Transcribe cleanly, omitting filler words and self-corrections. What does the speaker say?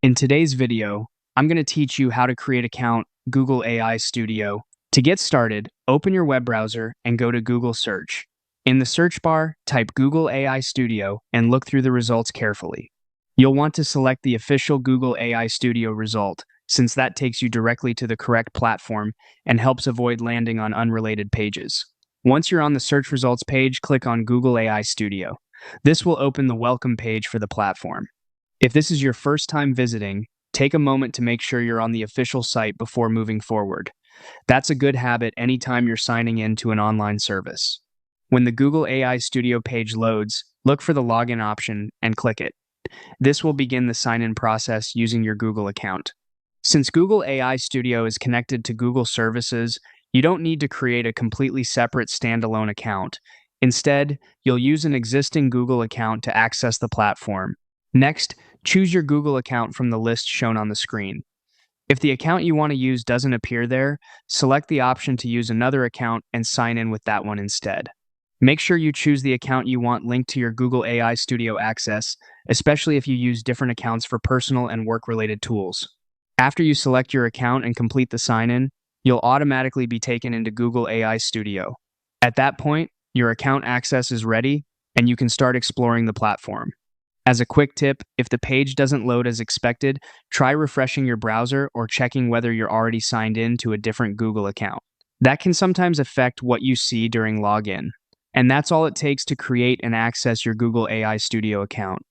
In today's video, I'm going to teach you how to create an account Google AI Studio. To get started, open your web browser and go to Google Search. In the search bar, type Google AI Studio and look through the results carefully. You'll want to select the official Google AI Studio result, since that takes you directly to the correct platform and helps avoid landing on unrelated pages. Once you're on the search results page, click on Google AI Studio. This will open the welcome page for the platform. If this is your first time visiting, take a moment to make sure you're on the official site before moving forward. That's a good habit anytime you're signing in to an online service. When the Google AI Studio page loads, look for the login option and click it. This will begin the sign-in process using your Google account. Since Google AI Studio is connected to Google services, you don't need to create a completely separate standalone account. Instead, you'll use an existing Google account to access the platform. Next, choose your Google account from the list shown on the screen. If the account you want to use doesn't appear there, select the option to use another account and sign in with that one instead. Make sure you choose the account you want linked to your Google AI Studio access, especially if you use different accounts for personal and work-related tools. After you select your account and complete the sign-in, you'll automatically be taken into Google AI Studio. At that point, your account access is ready, and you can start exploring the platform. As a quick tip, if the page doesn't load as expected, try refreshing your browser or checking whether you're already signed in to a different Google account. That can sometimes affect what you see during login. And that's all it takes to create and access your Google AI Studio account.